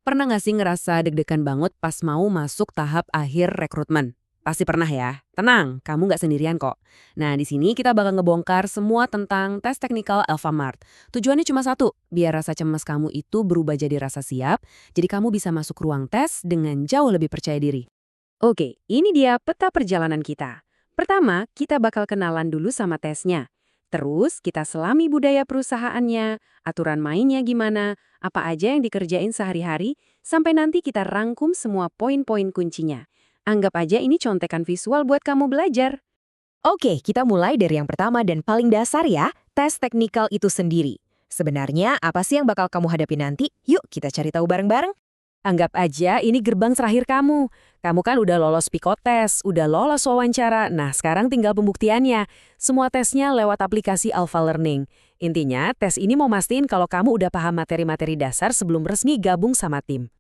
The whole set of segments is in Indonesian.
Pernah nggak sih ngerasa deg-degan banget pas mau masuk tahap akhir rekrutmen? Pasti pernah ya. Tenang, kamu nggak sendirian kok. Nah, di sini kita bakal ngebongkar semua tentang tes teknikal Alfamart. Tujuannya cuma satu, biar rasa cemas kamu itu berubah jadi rasa siap, jadi kamu bisa masuk ruang tes dengan jauh lebih percaya diri. Oke, ini dia peta perjalanan kita. Pertama, kita bakal kenalan dulu sama tesnya. Terus, kita selami budaya perusahaannya, aturan mainnya gimana, apa aja yang dikerjain sehari-hari, sampai nanti kita rangkum semua poin-poin kuncinya. Anggap aja ini contekan visual buat kamu belajar. Oke, kita mulai dari yang pertama dan paling dasar ya, tes teknikal itu sendiri. Sebenarnya apa sih yang bakal kamu hadapi nanti? Yuk kita cari tahu bareng-bareng. Anggap aja ini gerbang terakhir kamu. Kamu kan udah lolos psikotes, udah lolos wawancara. Nah, sekarang tinggal pembuktiannya. Semua tesnya lewat aplikasi Alpha Learning. Intinya, tes ini mau mastiin kalau kamu udah paham materi-materi dasar sebelum resmi gabung sama tim.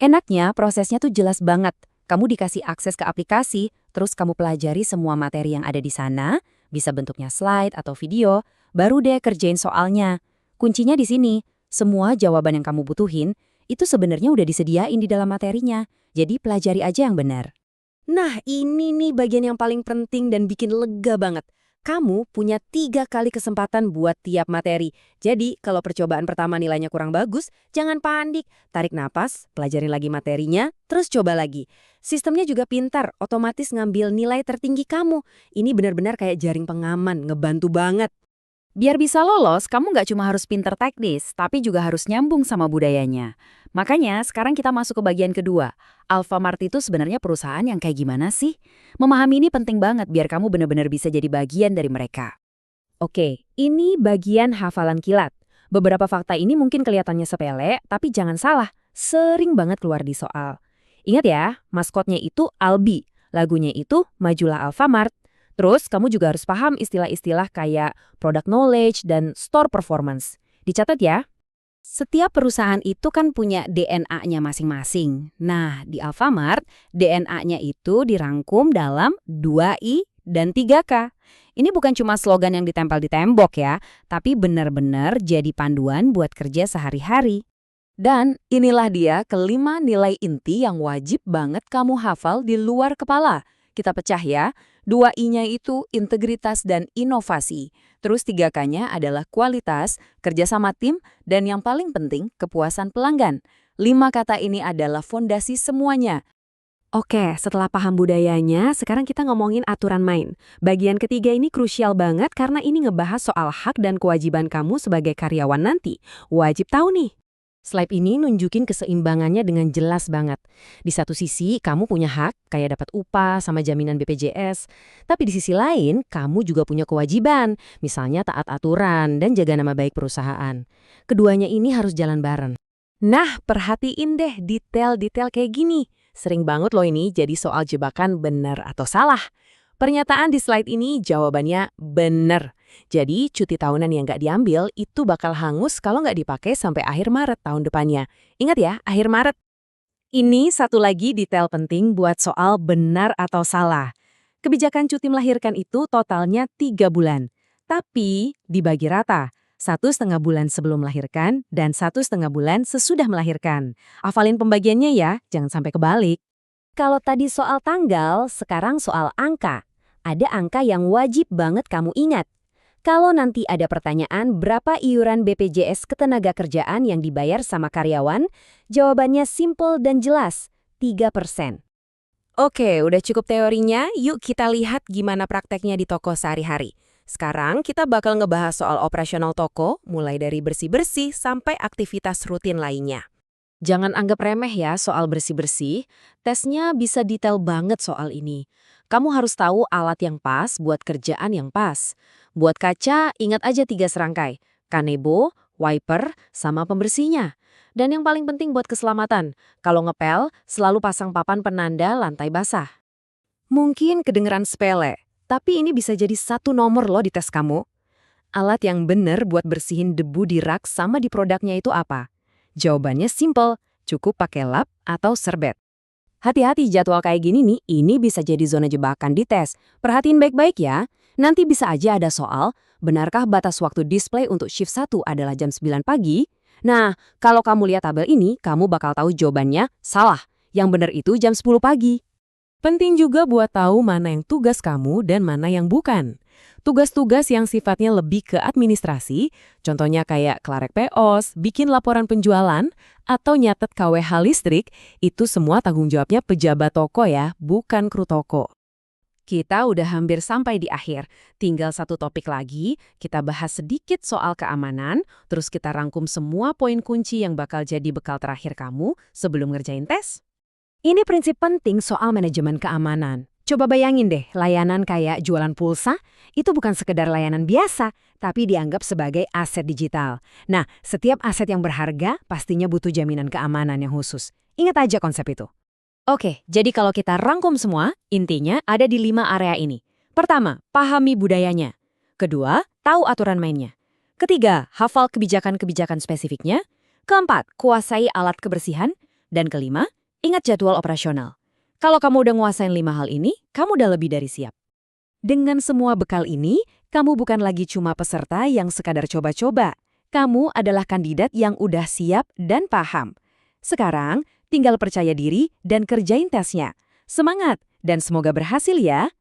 Enaknya prosesnya tuh jelas banget. Kamu dikasih akses ke aplikasi, terus kamu pelajari semua materi yang ada di sana, bisa bentuknya slide atau video, baru deh kerjain soalnya. Kuncinya di sini, semua jawaban yang kamu butuhin, itu sebenarnya udah disediain di dalam materinya. Jadi pelajari aja yang benar. Nah, ini nih bagian yang paling penting dan bikin lega banget. Kamu punya 3 kali kesempatan buat tiap materi. Jadi, kalau percobaan pertama nilainya kurang bagus, jangan panik. Tarik napas, pelajarin lagi materinya, terus coba lagi. Sistemnya juga pintar, otomatis ngambil nilai tertinggi kamu. Ini benar-benar kayak jaring pengaman, ngebantu banget. Biar bisa lolos, kamu nggak cuma harus pinter teknis, tapi juga harus nyambung sama budayanya. Makanya sekarang kita masuk ke bagian kedua. Alfamart itu sebenarnya perusahaan yang kayak gimana sih? Memahami ini penting banget biar kamu benar-benar bisa jadi bagian dari mereka. Oke, ini bagian hafalan kilat. Beberapa fakta ini mungkin kelihatannya sepele, tapi jangan salah, sering banget keluar di soal. Ingat ya, maskotnya itu Albi, lagunya itu Majulah Alfamart. Terus kamu juga harus paham istilah-istilah kayak product knowledge dan store performance. Dicatat ya. Setiap perusahaan itu kan punya DNA-nya masing-masing. Nah, di Alfamart, DNA-nya itu dirangkum dalam 2I dan 3K. Ini bukan cuma slogan yang ditempel di tembok ya, tapi benar-benar jadi panduan buat kerja sehari-hari. Dan inilah dia kelima nilai inti yang wajib banget kamu hafal di luar kepala. Kita pecah ya. 2I-nya itu integritas dan inovasi. Terus 3K-nya adalah kualitas, kerjasama tim, dan yang paling penting, kepuasan pelanggan. 5 kata ini adalah fondasi semuanya. Oke, setelah paham budayanya, sekarang kita ngomongin aturan main. Bagian ketiga ini krusial banget karena ini ngebahas soal hak dan kewajiban kamu sebagai karyawan nanti. Wajib tahu nih. Slide ini nunjukin keseimbangannya dengan jelas banget. Di satu sisi, kamu punya hak, kayak dapat upah sama jaminan BPJS. Tapi di sisi lain, kamu juga punya kewajiban, misalnya taat aturan dan jaga nama baik perusahaan. Keduanya ini harus jalan bareng. Nah, perhatiin deh detail-detail kayak gini. Sering banget loh ini jadi soal jebakan benar atau salah. Pernyataan di slide ini jawabannya benar. Jadi, cuti tahunan yang nggak diambil itu bakal hangus kalau nggak dipakai sampai akhir Maret tahun depannya. Ingat ya, akhir Maret. Ini satu lagi detail penting buat soal benar atau salah. Kebijakan cuti melahirkan itu totalnya 3 bulan. Tapi dibagi rata. 1,5 bulan sebelum melahirkan dan 1,5 bulan sesudah melahirkan. Hafalin pembagiannya ya, jangan sampai kebalik. Kalau tadi soal tanggal, sekarang soal angka. Ada angka yang wajib banget kamu ingat. Kalau nanti ada pertanyaan berapa iuran BPJS Ketenagakerjaan yang dibayar sama karyawan, jawabannya simple dan jelas, 3%. Oke, udah cukup teorinya, yuk kita lihat gimana prakteknya di toko sehari-hari. Sekarang kita bakal ngebahas soal operasional toko, mulai dari bersih-bersih sampai aktivitas rutin lainnya. Jangan anggap remeh ya soal bersih-bersih, tesnya bisa detail banget soal ini. Kamu harus tahu alat yang pas buat kerjaan yang pas. Buat kaca, ingat aja 3 serangkai, kanebo, wiper, sama pembersihnya. Dan yang paling penting buat keselamatan, kalau ngepel, selalu pasang papan penanda lantai basah. Mungkin kedengeran sepele, tapi ini bisa jadi 1 nomor loh di tes kamu. Alat yang bener buat bersihin debu di rak sama di produknya itu apa? Jawabannya simple, cukup pakai lap atau serbet. Hati-hati jadwal kayak gini nih, ini bisa jadi zona jebakan di tes. Perhatiin baik-baik ya. Nanti bisa aja ada soal, benarkah batas waktu display untuk shift 1 adalah jam 9 pagi? Nah, kalau kamu lihat tabel ini, kamu bakal tahu jawabannya salah. Yang benar itu jam 10 pagi. Penting juga buat tahu mana yang tugas kamu dan mana yang bukan. Tugas-tugas yang sifatnya lebih ke administrasi, contohnya kayak klarek POs, bikin laporan penjualan, atau nyatet KWH listrik, itu semua tanggung jawabnya pejabat toko ya, bukan kru toko. Kita udah hampir sampai di akhir. Tinggal satu topik lagi, kita bahas sedikit soal keamanan, terus kita rangkum semua poin kunci yang bakal jadi bekal terakhir kamu sebelum ngerjain tes. Ini prinsip penting soal manajemen keamanan. Coba bayangin deh, layanan kayak jualan pulsa, itu bukan sekedar layanan biasa, tapi dianggap sebagai aset digital. Nah, setiap aset yang berharga pastinya butuh jaminan keamanan yang khusus. Ingat aja konsep itu. Oke, jadi kalau kita rangkum semua, intinya ada di 5 area ini. Pertama, pahami budayanya. Kedua, tahu aturan mainnya. Ketiga, hafal kebijakan-kebijakan spesifiknya. Keempat, kuasai alat kebersihan. Dan kelima, ingat jadwal operasional. Kalau kamu udah nguasain 5 hal ini, kamu udah lebih dari siap. Dengan semua bekal ini, kamu bukan lagi cuma peserta yang sekadar coba-coba. Kamu adalah kandidat yang udah siap dan paham. Sekarang, tinggal percaya diri dan kerjain tesnya. Semangat, dan semoga berhasil ya!